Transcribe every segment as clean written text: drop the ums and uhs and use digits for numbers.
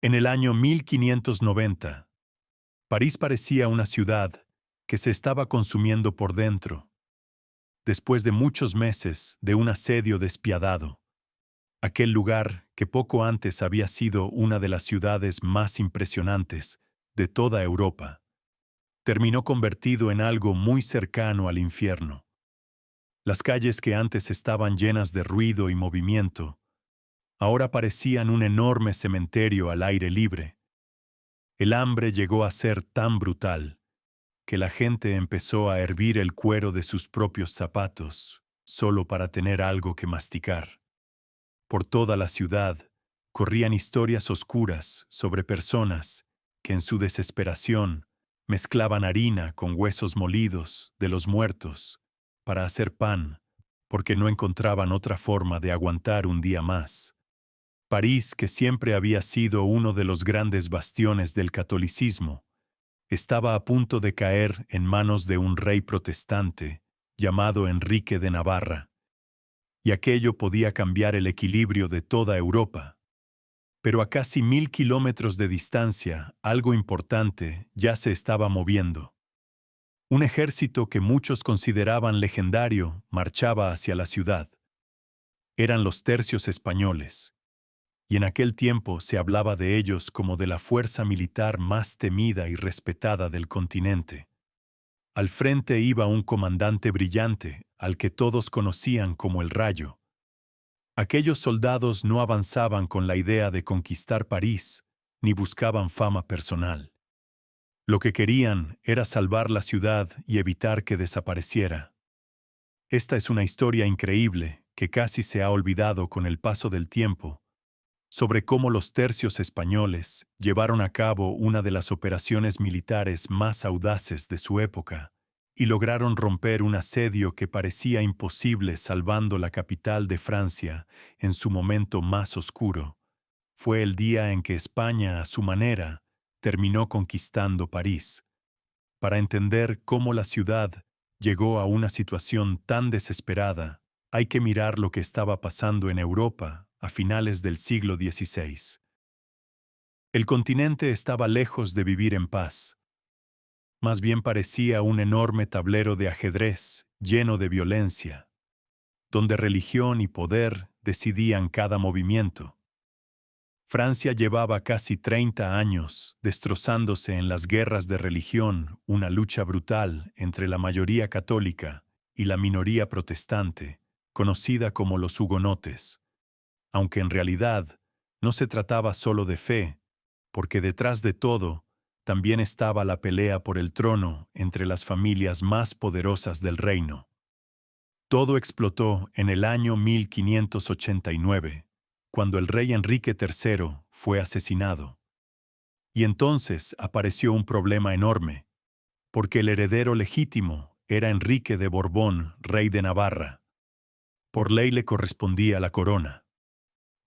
En el año 1590, París parecía una ciudad que se estaba consumiendo por dentro, después de muchos meses de un asedio despiadado. Aquel lugar que poco antes había sido una de las ciudades más impresionantes de toda Europa, terminó convertido en algo muy cercano al infierno. Las calles que antes estaban llenas de ruido y movimiento, ahora parecían un enorme cementerio al aire libre. El hambre llegó a ser tan brutal que la gente empezó a hervir el cuero de sus propios zapatos solo para tener algo que masticar. Por toda la ciudad corrían historias oscuras sobre personas que en su desesperación mezclaban harina con huesos molidos de los muertos para hacer pan, porque no encontraban otra forma de aguantar un día más. París, que siempre había sido uno de los grandes bastiones del catolicismo, estaba a punto de caer en manos de un rey protestante llamado Enrique de Navarra, y aquello podía cambiar el equilibrio de toda Europa. Pero a casi 1000 kilómetros de distancia, algo importante ya se estaba moviendo. Un ejército que muchos consideraban legendario marchaba hacia la ciudad. Eran los tercios españoles, y en aquel tiempo se hablaba de ellos como de la fuerza militar más temida y respetada del continente. Al frente iba un comandante brillante, al que todos conocían como el Rayo. Aquellos soldados no avanzaban con la idea de conquistar París, ni buscaban fama personal. Lo que querían era salvar la ciudad y evitar que desapareciera. Esta es una historia increíble que casi se ha olvidado con el paso del tiempo, sobre cómo los tercios españoles llevaron a cabo una de las operaciones militares más audaces de su época y lograron romper un asedio que parecía imposible salvando la capital de Francia en su momento más oscuro. Fue el día en que España, a su manera, terminó conquistando París. Para entender cómo la ciudad llegó a una situación tan desesperada, hay que mirar lo que estaba pasando en Europa a finales del siglo XVI. El continente estaba lejos de vivir en paz. Más bien parecía un enorme tablero de ajedrez lleno de violencia, donde religión y poder decidían cada movimiento. Francia llevaba casi 30 años destrozándose en las guerras de religión, una lucha brutal entre la mayoría católica y la minoría protestante, conocida como los hugonotes. Aunque en realidad no se trataba solo de fe, porque detrás de todo también estaba la pelea por el trono entre las familias más poderosas del reino. Todo explotó en el año 1589, cuando el rey Enrique III fue asesinado. Y entonces apareció un problema enorme, porque el heredero legítimo era Enrique de Borbón, rey de Navarra. Por ley le correspondía la corona.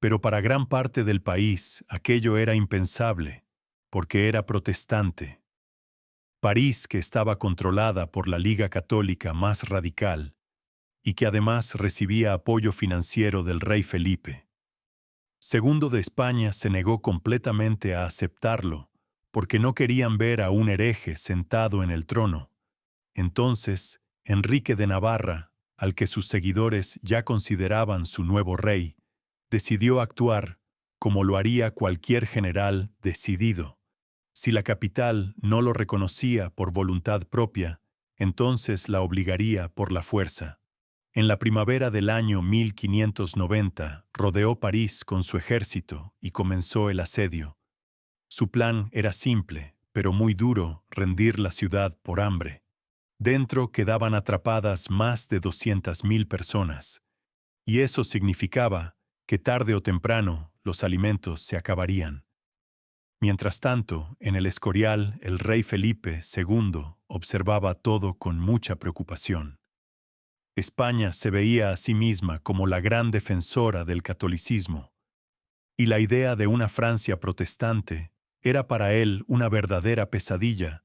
Pero para gran parte del país aquello era impensable, porque era protestante. París, que estaba controlada por la Liga Católica más radical, y que además recibía apoyo financiero del rey Felipe II de España, se negó completamente a aceptarlo, porque no querían ver a un hereje sentado en el trono. Entonces, Enrique de Navarra, al que sus seguidores ya consideraban su nuevo rey, decidió actuar como lo haría cualquier general decidido. Si la capital no lo reconocía por voluntad propia, entonces la obligaría por la fuerza. En la primavera del año 1590, rodeó París con su ejército y comenzó el asedio. Su plan era simple, pero muy duro: rendir la ciudad por hambre. Dentro quedaban atrapadas más de 200.000 personas, y eso significaba que tarde o temprano los alimentos se acabarían. Mientras tanto, en el Escorial, el rey Felipe II observaba todo con mucha preocupación. España se veía a sí misma como la gran defensora del catolicismo, y la idea de una Francia protestante era para él una verdadera pesadilla,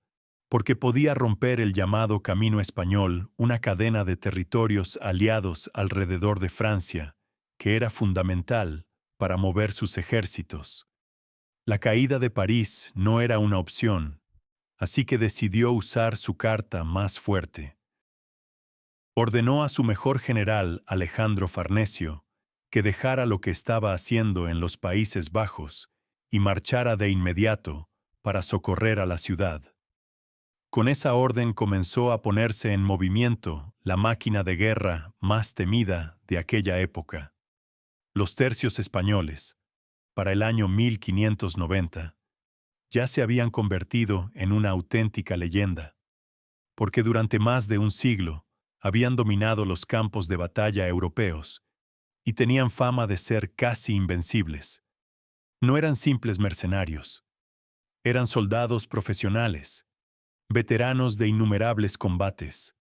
porque podía romper el llamado Camino Español, una cadena de territorios aliados alrededor de Francia, que era fundamental para mover sus ejércitos. La caída de París no era una opción, así que decidió usar su carta más fuerte. Ordenó a su mejor general, Alejandro Farnesio, que dejara lo que estaba haciendo en los Países Bajos y marchara de inmediato para socorrer a la ciudad. Con esa orden comenzó a ponerse en movimiento la máquina de guerra más temida de aquella época. Los tercios españoles, para el año 1590, ya se habían convertido en una auténtica leyenda, porque durante más de un siglo habían dominado los campos de batalla europeos y tenían fama de ser casi invencibles. No eran simples mercenarios, eran soldados profesionales, veteranos de innumerables combates,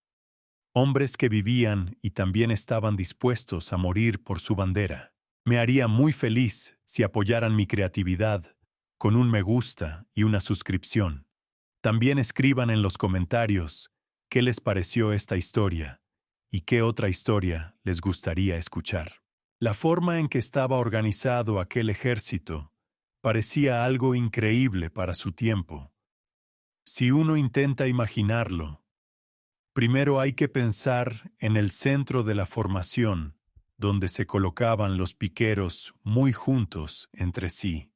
hombres que vivían y también estaban dispuestos a morir por su bandera. Me haría muy feliz si apoyaran mi creatividad con un me gusta y una suscripción. También escriban en los comentarios qué les pareció esta historia y qué otra historia les gustaría escuchar. La forma en que estaba organizado aquel ejército parecía algo increíble para su tiempo. Si uno intenta imaginarlo, primero hay que pensar en el centro de la formación, donde se colocaban los piqueros muy juntos entre sí,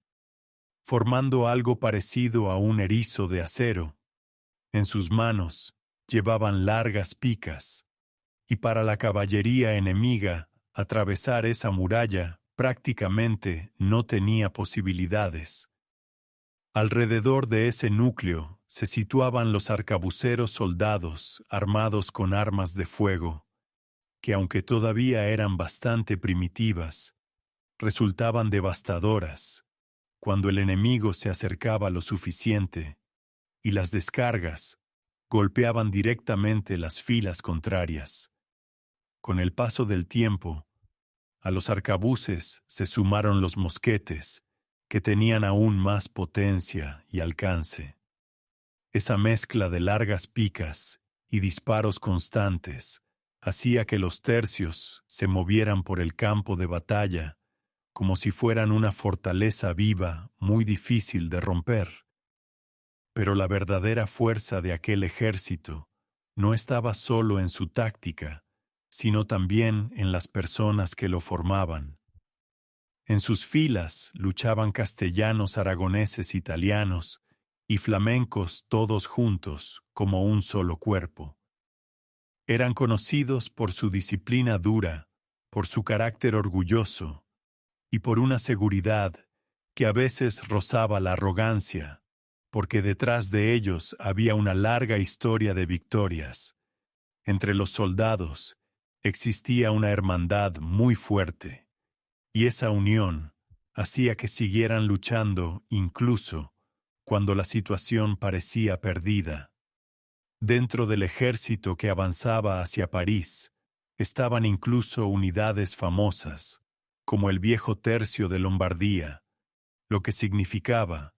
formando algo parecido a un erizo de acero. En sus manos llevaban largas picas, y para la caballería enemiga, atravesar esa muralla prácticamente no tenía posibilidades. Alrededor de ese núcleo se situaban los arcabuceros soldados armados con armas de fuego, que aunque todavía eran bastante primitivas, resultaban devastadoras cuando el enemigo se acercaba lo suficiente, y las descargas golpeaban directamente las filas contrarias. Con el paso del tiempo, a los arcabuces se sumaron los mosquetes, que tenían aún más potencia y alcance. Esa mezcla de largas picas y disparos constantes hacía que los tercios se movieran por el campo de batalla como si fueran una fortaleza viva muy difícil de romper. Pero la verdadera fuerza de aquel ejército no estaba solo en su táctica, sino también en las personas que lo formaban. En sus filas luchaban castellanos, aragoneses, italianos y flamencos todos juntos como un solo cuerpo. Eran conocidos por su disciplina dura, por su carácter orgulloso y por una seguridad que a veces rozaba la arrogancia, porque detrás de ellos había una larga historia de victorias. Entre los soldados existía una hermandad muy fuerte, y esa unión hacía que siguieran luchando incluso cuando la situación parecía perdida. Dentro del ejército que avanzaba hacia París estaban incluso unidades famosas, como el viejo tercio de Lombardía, lo que significaba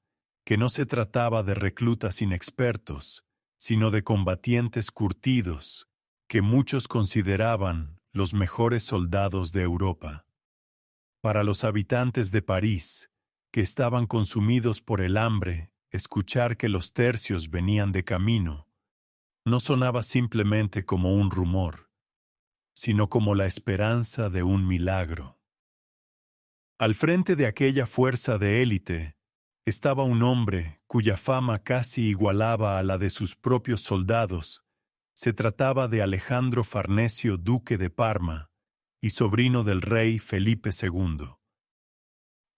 que no se trataba de reclutas inexpertos, sino de combatientes curtidos, que muchos consideraban los mejores soldados de Europa. Para los habitantes de París, que estaban consumidos por el hambre, escuchar que los tercios venían de camino no sonaba simplemente como un rumor, sino como la esperanza de un milagro. Al frente de aquella fuerza de élite estaba un hombre cuya fama casi igualaba a la de sus propios soldados. Se trataba de Alejandro Farnesio, duque de Parma y sobrino del rey Felipe II.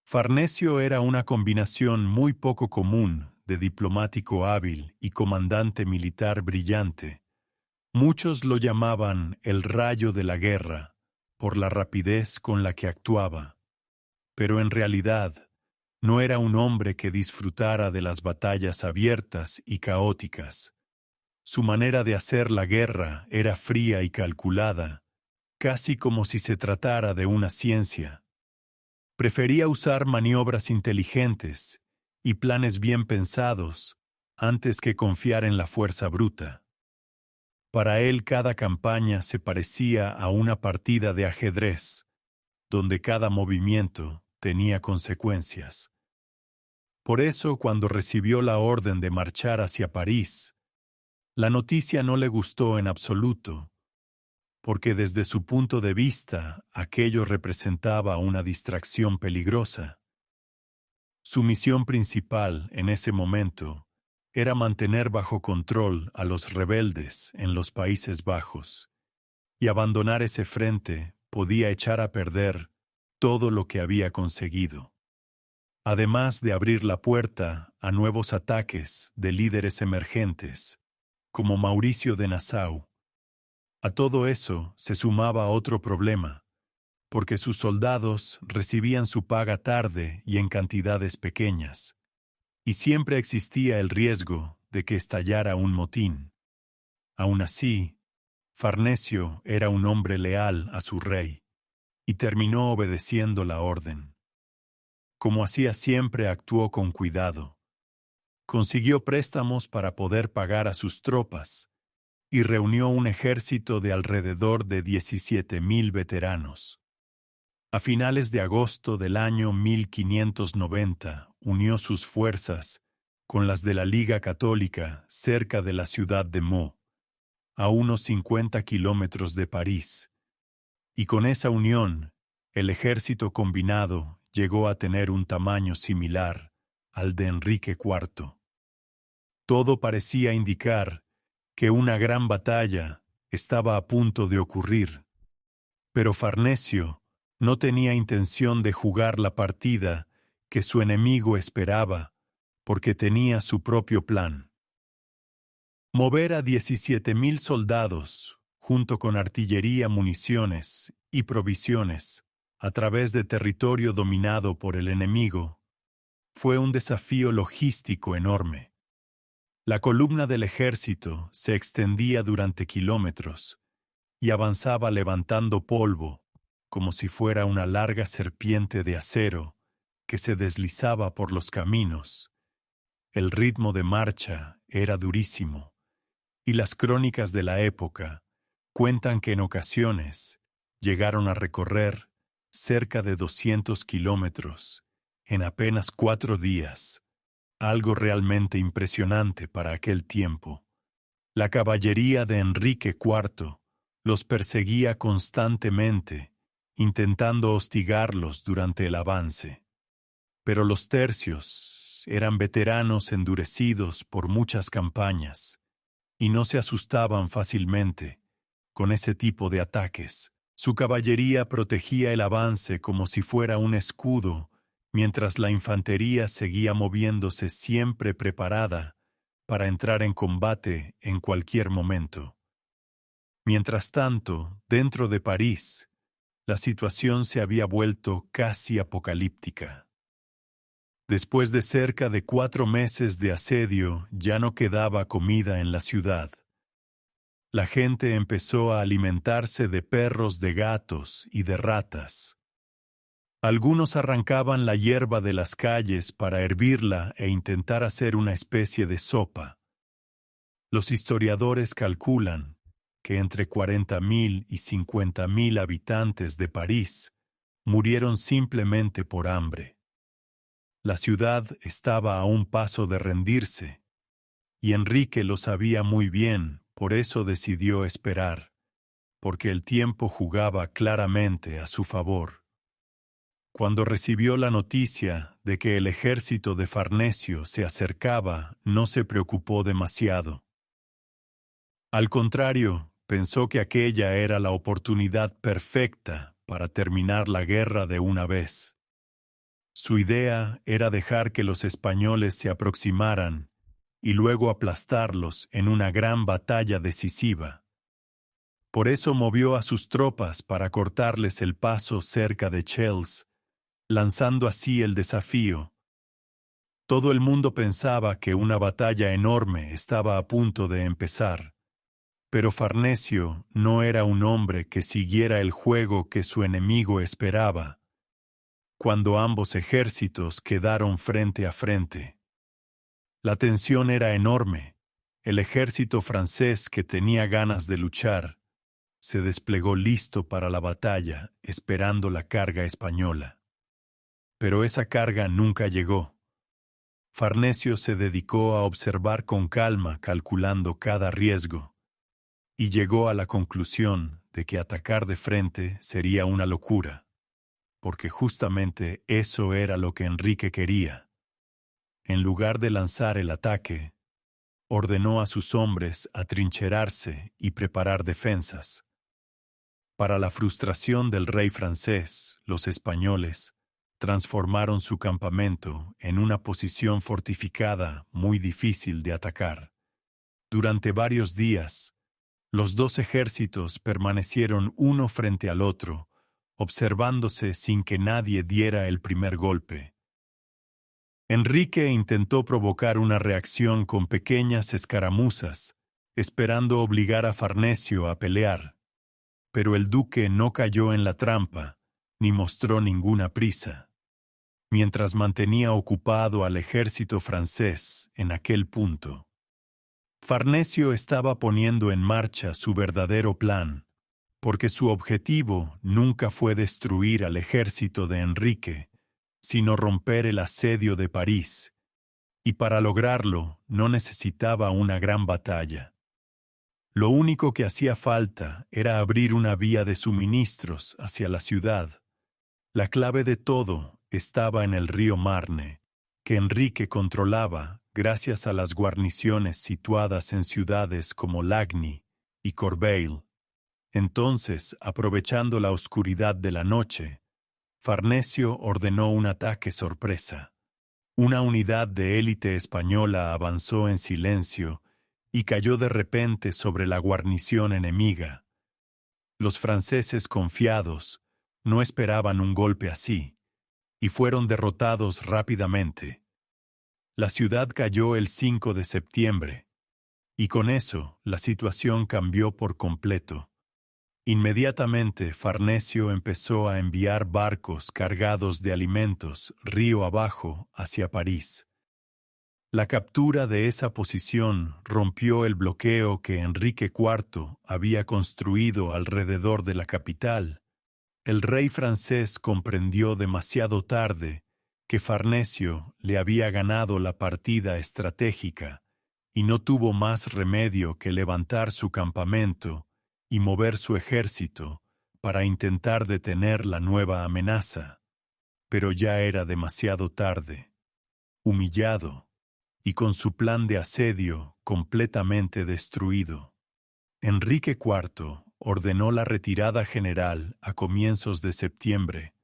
Farnesio era una combinación muy poco común de diplomático hábil y comandante militar brillante. Muchos lo llamaban el rayo de la guerra, por la rapidez con la que actuaba. Pero en realidad, no era un hombre que disfrutara de las batallas abiertas y caóticas. Su manera de hacer la guerra era fría y calculada, casi como si se tratara de una ciencia. Prefería usar maniobras inteligentes y planes bien pensados antes que confiar en la fuerza bruta. Para él cada campaña se parecía a una partida de ajedrez, donde cada movimiento tenía consecuencias. Por eso, cuando recibió la orden de marchar hacia París, la noticia no le gustó en absoluto, porque desde su punto de vista aquello representaba una distracción peligrosa. Su misión principal en ese momento era mantener bajo control a los rebeldes en los Países Bajos, y abandonar ese frente podía echar a perder todo lo que había conseguido, además de abrir la puerta a nuevos ataques de líderes emergentes, como Mauricio de Nassau. A todo eso se sumaba otro problema, porque sus soldados recibían su paga tarde y en cantidades pequeñas, y siempre existía el riesgo de que estallara un motín. Aún así, Farnesio era un hombre leal a su rey, y terminó obedeciendo la orden. Como hacía siempre, actuó con cuidado. Consiguió préstamos para poder pagar a sus tropas, y reunió un ejército de alrededor de 17,000 veteranos. A finales de agosto del año 1590, unió sus fuerzas con las de la Liga Católica cerca de la ciudad de Meaux, a unos 50 kilómetros de París, y con esa unión, el ejército combinado llegó a tener un tamaño similar al de Enrique IV. Todo parecía indicar que una gran batalla estaba a punto de ocurrir, pero Farnesio no tenía intención de jugar la partida que su enemigo esperaba, porque tenía su propio plan. Mover a 17,000 soldados, junto con artillería, municiones y provisiones, a través de territorio dominado por el enemigo, fue un desafío logístico enorme. La columna del ejército se extendía durante kilómetros y avanzaba levantando polvo, como si fuera una larga serpiente de acero que se deslizaba por los caminos. El ritmo de marcha era durísimo, y las crónicas de la época cuentan que en ocasiones llegaron a recorrer cerca de 200 kilómetros en apenas 4 días, algo realmente impresionante para aquel tiempo. La caballería de Enrique IV los perseguía constantemente, intentando hostigarlos durante el avance. Pero los tercios eran veteranos endurecidos por muchas campañas y no se asustaban fácilmente con ese tipo de ataques. Su caballería protegía el avance como si fuera un escudo, mientras la infantería seguía moviéndose siempre preparada para entrar en combate en cualquier momento. Mientras tanto, dentro de París, la situación se había vuelto casi apocalíptica. Después de cerca de 4 meses de asedio, ya no quedaba comida en la ciudad. La gente empezó a alimentarse de perros, de gatos y de ratas. Algunos arrancaban la hierba de las calles para hervirla e intentar hacer una especie de sopa. Los historiadores calculan que entre 40,000 y 50,000 habitantes de París murieron simplemente por hambre. La ciudad estaba a un paso de rendirse, y Enrique lo sabía muy bien, por eso decidió esperar, porque el tiempo jugaba claramente a su favor. Cuando recibió la noticia de que el ejército de Farnesio se acercaba, no se preocupó demasiado. Al contrario, pensó que aquella era la oportunidad perfecta para terminar la guerra de una vez. Su idea era dejar que los españoles se aproximaran y luego aplastarlos en una gran batalla decisiva. Por eso movió a sus tropas para cortarles el paso cerca de Chelles, lanzando así el desafío. Todo el mundo pensaba que una batalla enorme estaba a punto de empezar. Pero Farnesio no era un hombre que siguiera el juego que su enemigo esperaba, cuando ambos ejércitos quedaron frente a frente. La tensión era enorme. El ejército francés, que tenía ganas de luchar, se desplegó listo para la batalla, esperando la carga española. Pero esa carga nunca llegó. Farnesio se dedicó a observar con calma, calculando cada riesgo, y llegó a la conclusión de que atacar de frente sería una locura, porque justamente eso era lo que Enrique quería. En lugar de lanzar el ataque, ordenó a sus hombres atrincherarse y preparar defensas. Para la frustración del rey francés, los españoles transformaron su campamento en una posición fortificada muy difícil de atacar. Durante varios días, los dos ejércitos permanecieron uno frente al otro, observándose sin que nadie diera el primer golpe. Enrique intentó provocar una reacción con pequeñas escaramuzas, esperando obligar a Farnesio a pelear. Pero el duque no cayó en la trampa, ni mostró ninguna prisa. Mientras mantenía ocupado al ejército francés en aquel punto, Farnesio estaba poniendo en marcha su verdadero plan, porque su objetivo nunca fue destruir al ejército de Enrique, sino romper el asedio de París, y para lograrlo no necesitaba una gran batalla. Lo único que hacía falta era abrir una vía de suministros hacia la ciudad. La clave de todo estaba en el río Marne, que Enrique controlaba gracias a las guarniciones situadas en ciudades como Lagny y Corbeil. Entonces, aprovechando la oscuridad de la noche, Farnesio ordenó un ataque sorpresa. Una unidad de élite española avanzó en silencio y cayó de repente sobre la guarnición enemiga. Los franceses confiados no esperaban un golpe así, y fueron derrotados rápidamente. La ciudad cayó el 5 de septiembre, y con eso la situación cambió por completo. Inmediatamente Farnesio empezó a enviar barcos cargados de alimentos río abajo hacia París. La captura de esa posición rompió el bloqueo que Enrique IV había construido alrededor de la capital. El rey francés comprendió demasiado tarde que Farnesio le había ganado la partida estratégica y no tuvo más remedio que levantar su campamento y mover su ejército para intentar detener la nueva amenaza. Pero ya era demasiado tarde. Humillado, y con su plan de asedio completamente destruido, Enrique IV ordenó la retirada general a comienzos de septiembre.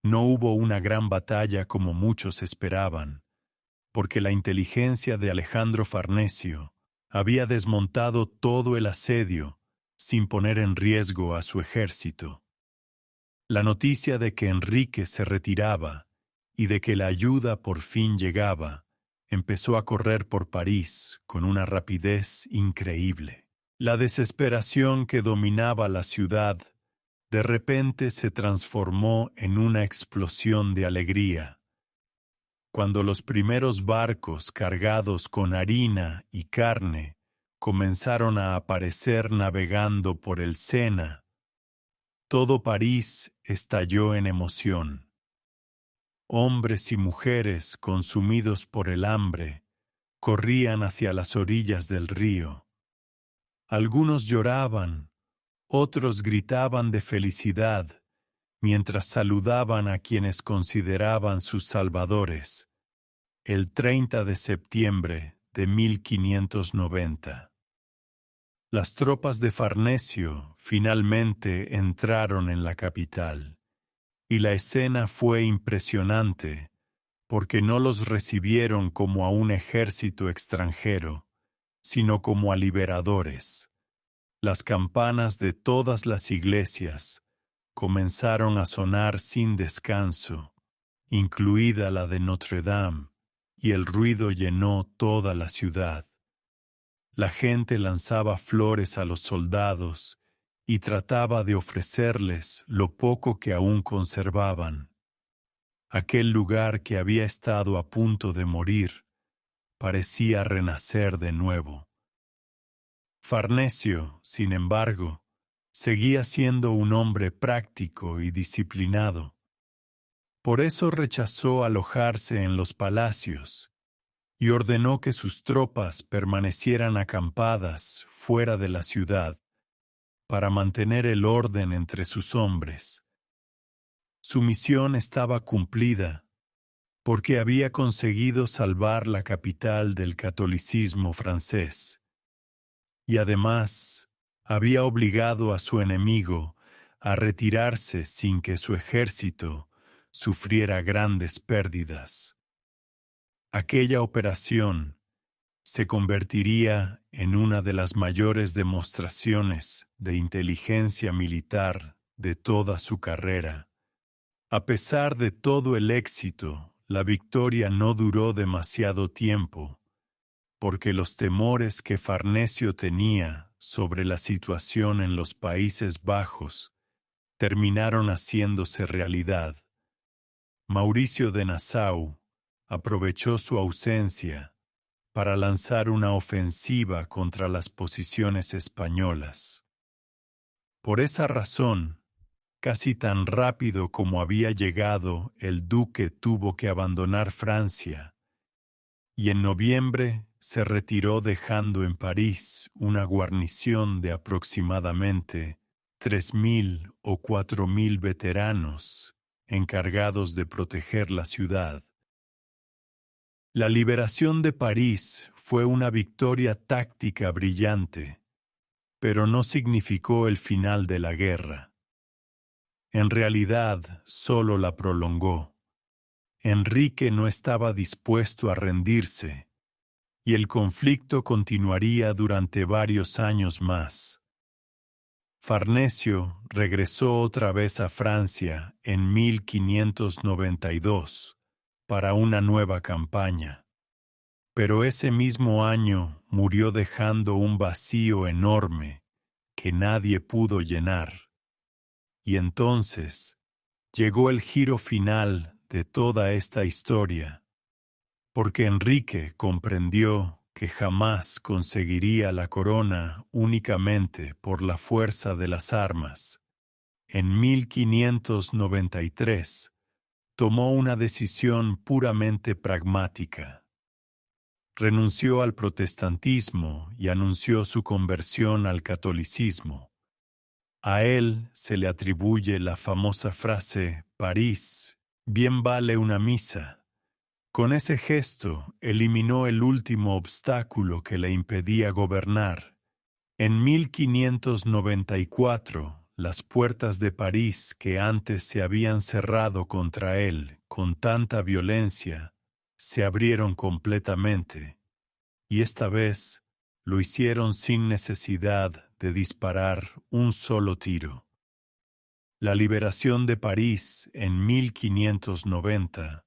No hubo una gran batalla como muchos esperaban, porque la inteligencia de Alejandro Farnesio había desmontado todo el asedio sin poner en riesgo a su ejército. La noticia de que Enrique se retiraba y de que la ayuda por fin llegaba empezó a correr por París con una rapidez increíble. La desesperación que dominaba la ciudad de repente se transformó en una explosión de alegría. Cuando los primeros barcos cargados con harina y carne comenzaron a aparecer navegando por el Sena, todo París estalló en emoción. Hombres y mujeres consumidos por el hambre corrían hacia las orillas del río. Algunos lloraban, otros gritaban de felicidad, mientras saludaban a quienes consideraban sus salvadores. El 30 de septiembre de 1590. Las tropas de Farnesio finalmente entraron en la capital, y la escena fue impresionante, porque no los recibieron como a un ejército extranjero, sino como a liberadores. Las campanas de todas las iglesias comenzaron a sonar sin descanso, incluida la de Notre Dame, y el ruido llenó toda la ciudad. La gente lanzaba flores a los soldados y trataba de ofrecerles lo poco que aún conservaban. Aquel lugar que había estado a punto de morir parecía renacer de nuevo. Farnesio, sin embargo, seguía siendo un hombre práctico y disciplinado. Por eso rechazó alojarse en los palacios y ordenó que sus tropas permanecieran acampadas fuera de la ciudad para mantener el orden entre sus hombres. Su misión estaba cumplida porque había conseguido salvar la capital del catolicismo francés y además había obligado a su enemigo a retirarse sin que su ejército sufriera grandes pérdidas. Aquella operación se convertiría en una de las mayores demostraciones de inteligencia militar de toda su carrera. A pesar de todo el éxito, la victoria no duró demasiado tiempo, porque los temores que Farnesio tenía sobre la situación en los Países Bajos terminaron haciéndose realidad. Mauricio de Nassau aprovechó su ausencia para lanzar una ofensiva contra las posiciones españolas. Por esa razón, casi tan rápido como había llegado, el duque tuvo que abandonar Francia, y en noviembre se retiró dejando en París una guarnición de aproximadamente 3.000 o 4.000 veteranos encargados de proteger la ciudad. La liberación de París fue una victoria táctica brillante, pero no significó el final de la guerra. En realidad, solo la prolongó. Enrique no estaba dispuesto a rendirse, y el conflicto continuaría durante varios años más. Farnesio regresó otra vez a Francia en 1592 para una nueva campaña, pero ese mismo año murió dejando un vacío enorme que nadie pudo llenar. Y entonces llegó el giro final de toda esta historia, porque Enrique comprendió que jamás conseguiría la corona únicamente por la fuerza de las armas. En 1593 tomó una decisión puramente pragmática. Renunció al protestantismo y anunció su conversión al catolicismo. A él se le atribuye la famosa frase «París, bien vale una misa». Con ese gesto eliminó el último obstáculo que le impedía gobernar. En 1594, las puertas de París que antes se habían cerrado contra él con tanta violencia, se abrieron completamente, y esta vez lo hicieron sin necesidad de disparar un solo tiro. La liberación de París en 1590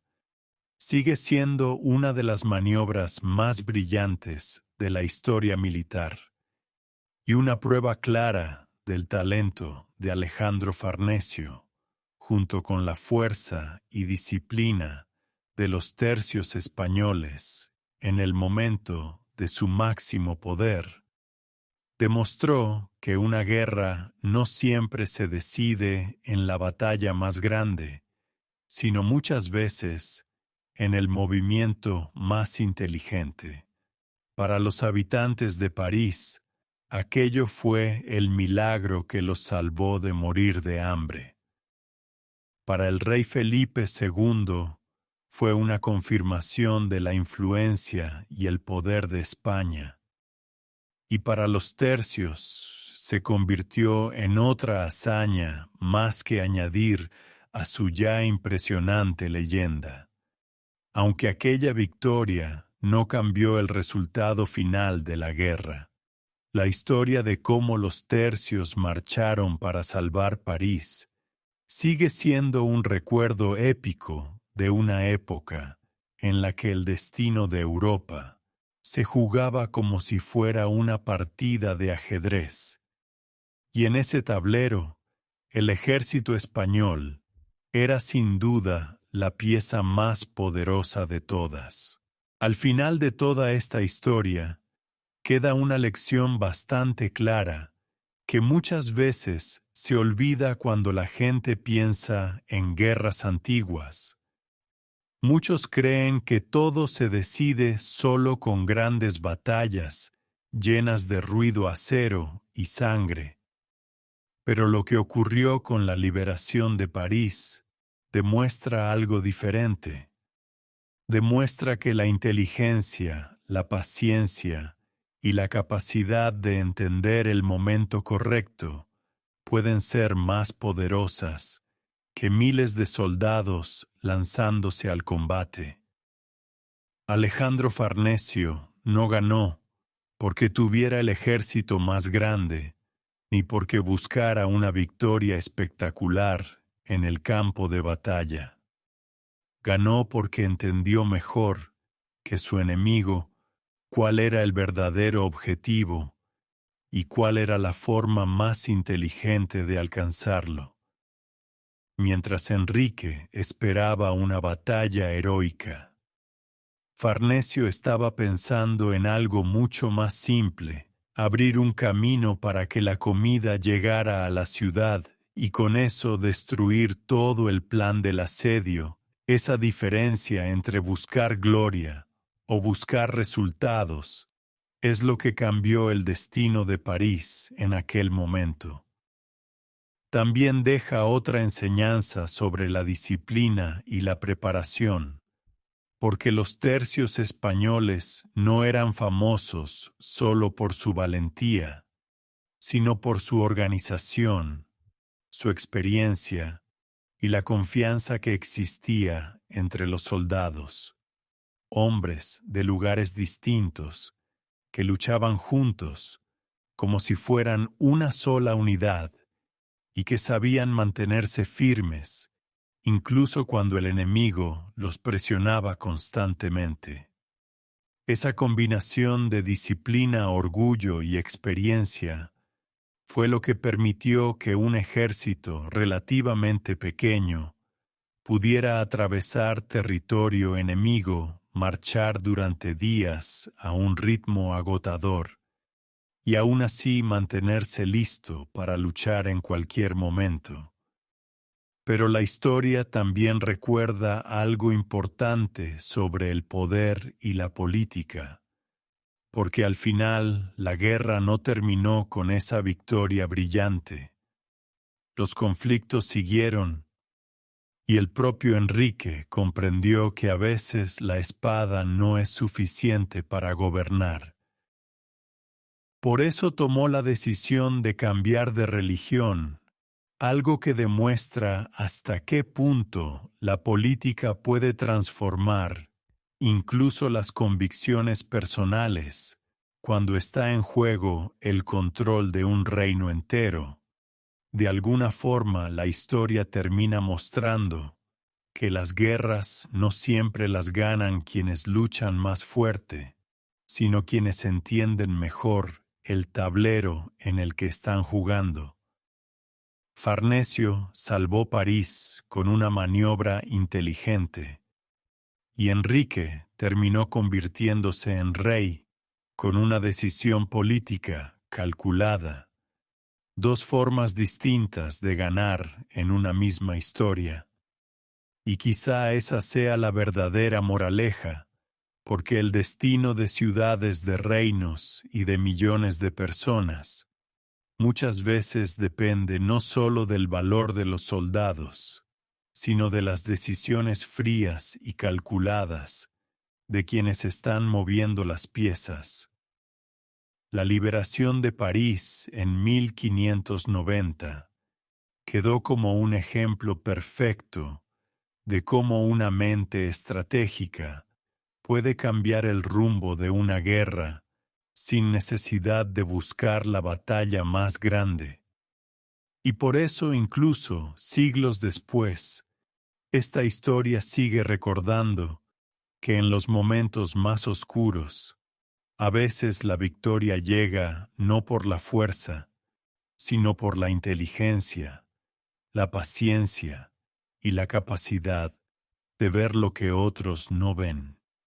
sigue siendo una de las maniobras más brillantes de la historia militar y una prueba clara del talento de Alejandro Farnesio, junto con la fuerza y disciplina de los tercios españoles en el momento de su máximo poder. Demostró que una guerra no siempre se decide en la batalla más grande, sino muchas veces en el movimiento más inteligente. Para los habitantes de París, aquello fue el milagro que los salvó de morir de hambre. Para el rey Felipe II, fue una confirmación de la influencia y el poder de España. Y para los tercios, se convirtió en otra hazaña más que añadir a su ya impresionante leyenda. Aunque aquella victoria no cambió el resultado final de la guerra, la historia de cómo los tercios marcharon para salvar París sigue siendo un recuerdo épico de una época en la que el destino de Europa se jugaba como si fuera una partida de ajedrez. Y en ese tablero, el ejército español era sin duda la pieza más poderosa de todas. Al final de toda esta historia, queda una lección bastante clara que muchas veces se olvida cuando la gente piensa en guerras antiguas. Muchos creen que todo se decide solo con grandes batallas, llenas de ruido acero y sangre. Pero lo que ocurrió con la liberación de París demuestra algo diferente. Demuestra que la inteligencia, la paciencia y la capacidad de entender el momento correcto pueden ser más poderosas que miles de soldados lanzándose al combate. Alejandro Farnesio no ganó porque tuviera el ejército más grande, ni porque buscara una victoria espectacular en el campo de batalla. Ganó porque entendió mejor que su enemigo cuál era el verdadero objetivo y cuál era la forma más inteligente de alcanzarlo. Mientras Enrique esperaba una batalla heroica, Farnesio estaba pensando en algo mucho más simple: abrir un camino para que la comida llegara a la ciudad y con eso destruir todo el plan del asedio. Esa diferencia entre buscar gloria o buscar resultados es lo que cambió el destino de París en aquel momento. También deja otra enseñanza sobre la disciplina y la preparación, porque los tercios españoles no eran famosos solo por su valentía, sino por su organización, su experiencia y la confianza que existía entre los soldados, hombres de lugares distintos que luchaban juntos como si fueran una sola unidad y que sabían mantenerse firmes, incluso cuando el enemigo los presionaba constantemente. Esa combinación de disciplina, orgullo y experiencia fue lo que permitió que un ejército relativamente pequeño pudiera atravesar territorio enemigo, marchar durante días a un ritmo agotador y aún así mantenerse listo para luchar en cualquier momento. Pero la historia también recuerda algo importante sobre el poder y la política, porque al final la guerra no terminó con esa victoria brillante. Los conflictos siguieron, y el propio Enrique comprendió que a veces la espada no es suficiente para gobernar. Por eso tomó la decisión de cambiar de religión, algo que demuestra hasta qué punto la política puede transformar incluso las convicciones personales cuando está en juego el control de un reino entero. De alguna forma, la historia termina mostrando que las guerras no siempre las ganan quienes luchan más fuerte, sino quienes entienden mejor el tablero en el que están jugando. Farnesio salvó París con una maniobra inteligente, y Enrique terminó convirtiéndose en rey con una decisión política calculada. Dos formas distintas de ganar en una misma historia. Y quizá esa sea la verdadera moraleja, porque el destino de ciudades, de reinos y de millones de personas muchas veces depende no solo del valor de los soldados, sino de las decisiones frías y calculadas de quienes están moviendo las piezas. La liberación de París en 1590 quedó como un ejemplo perfecto de cómo una mente estratégica puede cambiar el rumbo de una guerra sin necesidad de buscar la batalla más grande. Y por eso incluso siglos después, esta historia sigue recordando que en los momentos más oscuros, a veces la victoria llega no por la fuerza, sino por la inteligencia, la paciencia y la capacidad de ver lo que otros no ven.